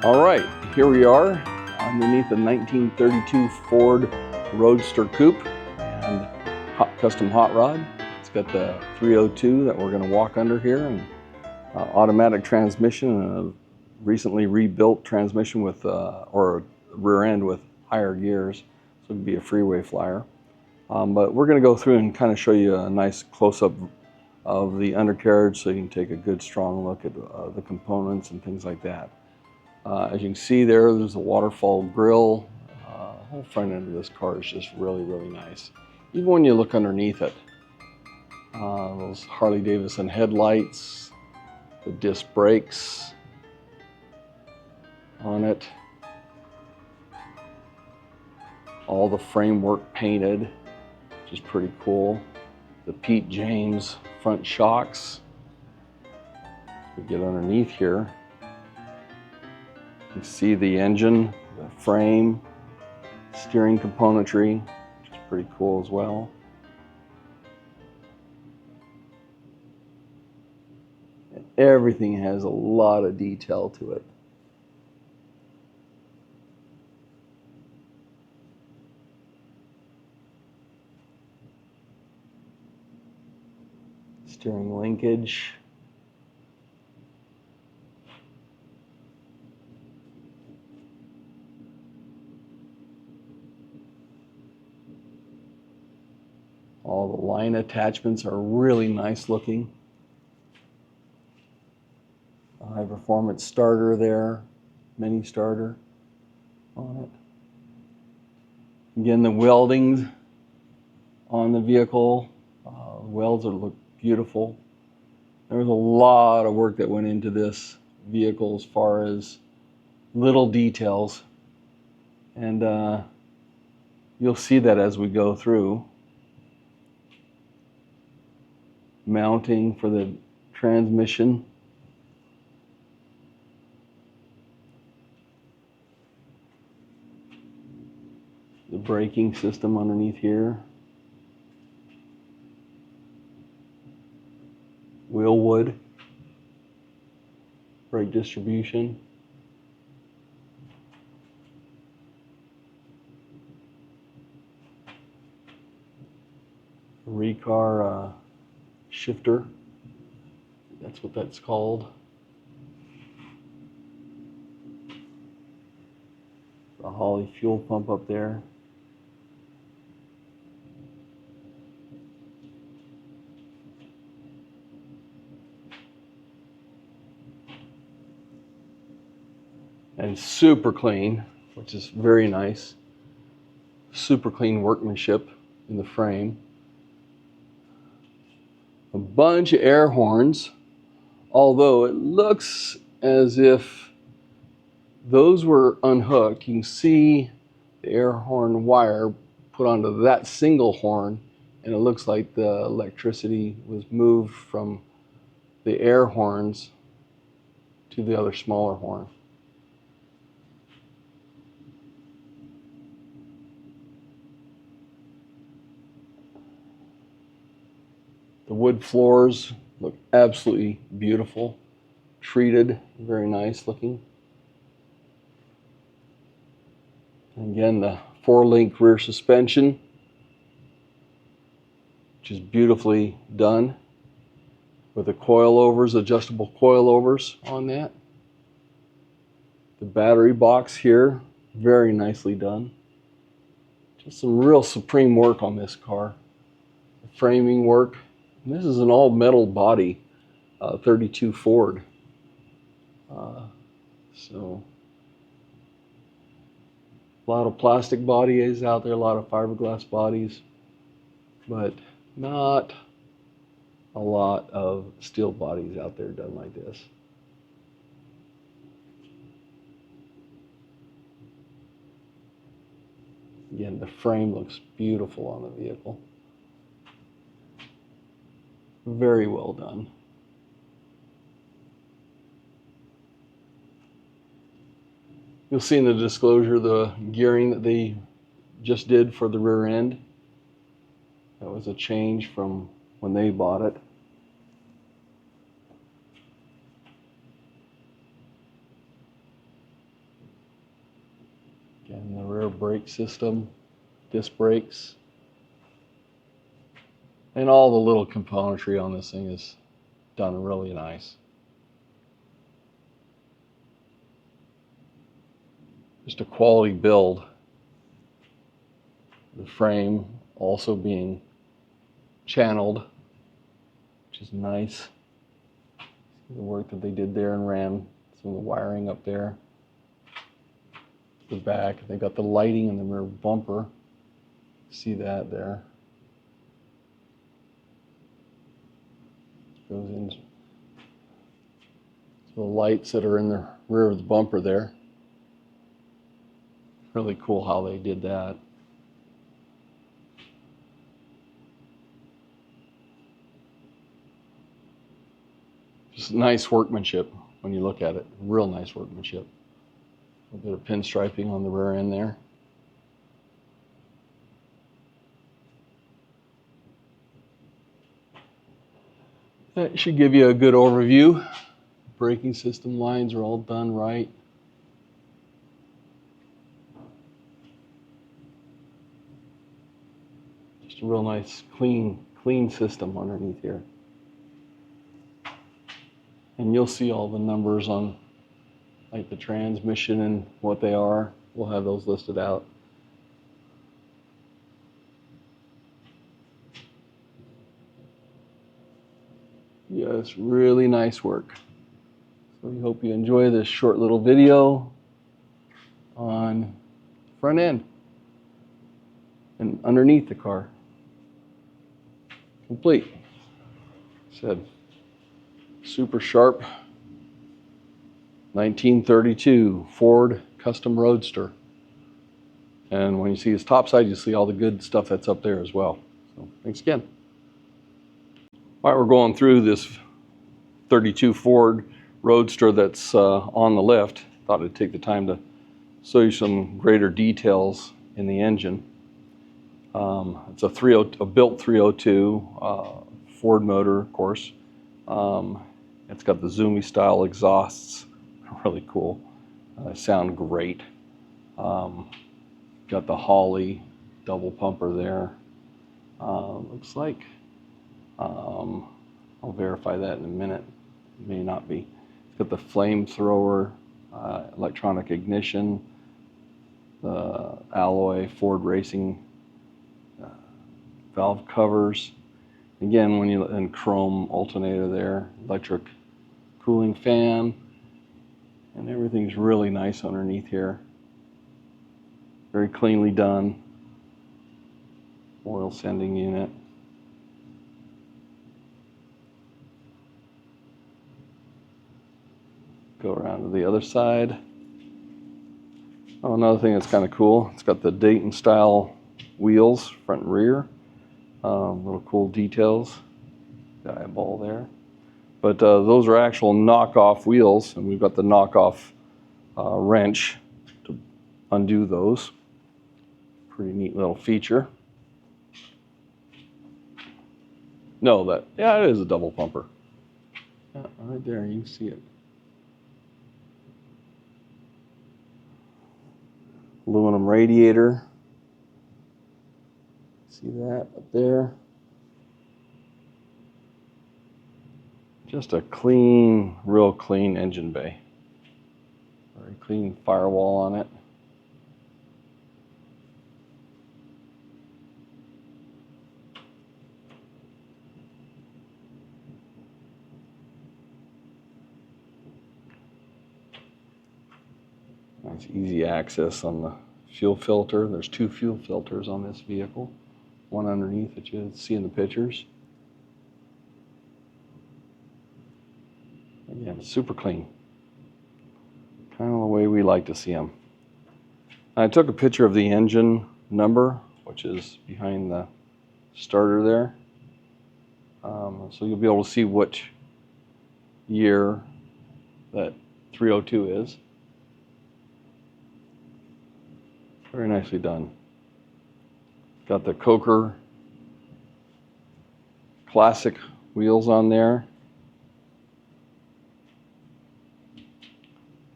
All right, here we are underneath a 1932 Ford Roadster coupe and custom hot rod. It's got the 302 that we're going to walk under here, and automatic transmission and a recently rebuilt transmission with or rear end with higher gears, so it'd be a freeway flyer. But we're going to go through and kind of show you a nice close-up of the undercarriage so you can take a good strong look at the components and things like that. As you can see there's a waterfall grill. The whole front end of this car is just really, really nice. Even when you look underneath it, those Harley Davidson headlights, the disc brakes on it, all the framework painted, which is pretty cool. The Pete James front shocks. We get underneath here. You can see the engine, the frame, steering componentry, which is pretty cool as well. And everything has a lot of detail to it. Steering linkage. All the line attachments are really nice looking. A high performance starter there, mini starter on it. Again, the welding on the vehicle, welds look beautiful. There was a lot of work that went into this vehicle as far as little details, and you'll see that as we go through. Mounting for the transmission. The braking system underneath here. Wheel wood. Brake distribution. Recar shifter, that's what that's called. The Holley fuel pump up there. And super clean, which is very nice. Super clean workmanship in the frame. A bunch of air horns, although it looks as if those were unhooked. You can see the air horn wire put onto that single horn, and it looks like the electricity was moved from the air horns to the other smaller horn. The wood floors look absolutely beautiful, treated, very nice looking. And again, the 4-link rear suspension, which is beautifully done with the coilovers, adjustable coilovers on that. The battery box here, very nicely done. Just some real supreme work on this car. The framing work. And this is an all metal body, 32 Ford. So a lot of plastic bodies out there, a lot of fiberglass bodies, but not a lot of steel bodies out there done like this. Again, the frame looks beautiful on the vehicle. Very well done. You'll see in the disclosure the gearing that they just did for the rear end. That was a change from when they bought it. brake system, disc brakes, and all the little componentry on this thing is done really nice. Just a quality build. The frame also being channeled, which is nice. See the work that they did there and ran some of the wiring up there. The back, they got the lighting in the rear bumper. See that there. Goes in. So the lights that are in the rear of the bumper there. Really cool how they did that. Just nice workmanship when you look at it. Real nice workmanship. A bit of pinstriping on the rear end there. That should give you a good overview. Braking system lines are all done right. Just a real nice, clean system underneath here. And you'll see all the numbers on like the transmission and what they are. We'll have those listed out. Yeah, it's really nice work. So we hope you enjoy this short little video on front end and underneath the car. Complete. Said super sharp 1932 Ford Custom Roadster. And when you see his top side, you see all the good stuff that's up there as well. So thanks again. All right, we're going through this 32 Ford Roadster that's on the lift. Thought I'd take the time to show you some greater details in the engine. It's a built 302 Ford motor, of course. It's got the zoomy style exhausts, really cool. They sound great. Got the Holley double pumper there. Looks like, I'll verify that in a minute. It may not be. It's got the flamethrower, electronic ignition, the alloy Ford Racing valve covers. Again, and chrome alternator there, electric cooling fan, and everything's really nice underneath here. Very cleanly done. Oil sending unit. Go around to the other side. Oh, another thing that's kind of cool, it's got the Dayton style wheels, front and rear. Little cool details. The eyeball there. But those are actual knockoff wheels, and we've got the knockoff wrench to undo those. Pretty neat little feature. No, yeah, it is a double pumper. Yeah, right there, you can see it. Aluminum radiator. See that up there? Just a clean, real clean engine bay. Very clean firewall on it. Nice easy access on the fuel filter. There's 2 fuel filters on this vehicle. One underneath that you see in the pictures. Again, super clean. Kind of the way we like to see them. I took a picture of the engine number, which is behind the starter there. So you'll be able to see which year that 302 is. Very nicely done. Got the Coker classic wheels on there.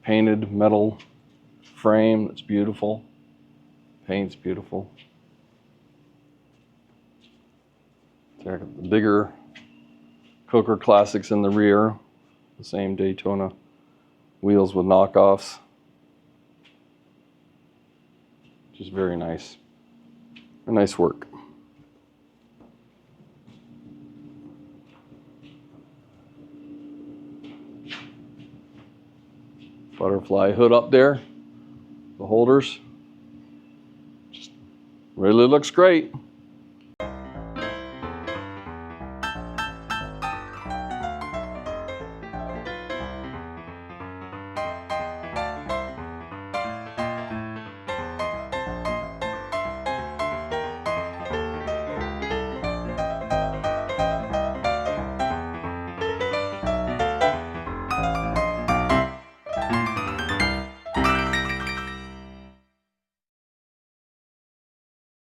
Painted metal frame that's beautiful. Paint's beautiful. Check out the bigger Coker Classics in the rear. The same Daytona wheels with knockoffs. Just very nice. Nice work. Butterfly hood up there. The holders. Just really looks great.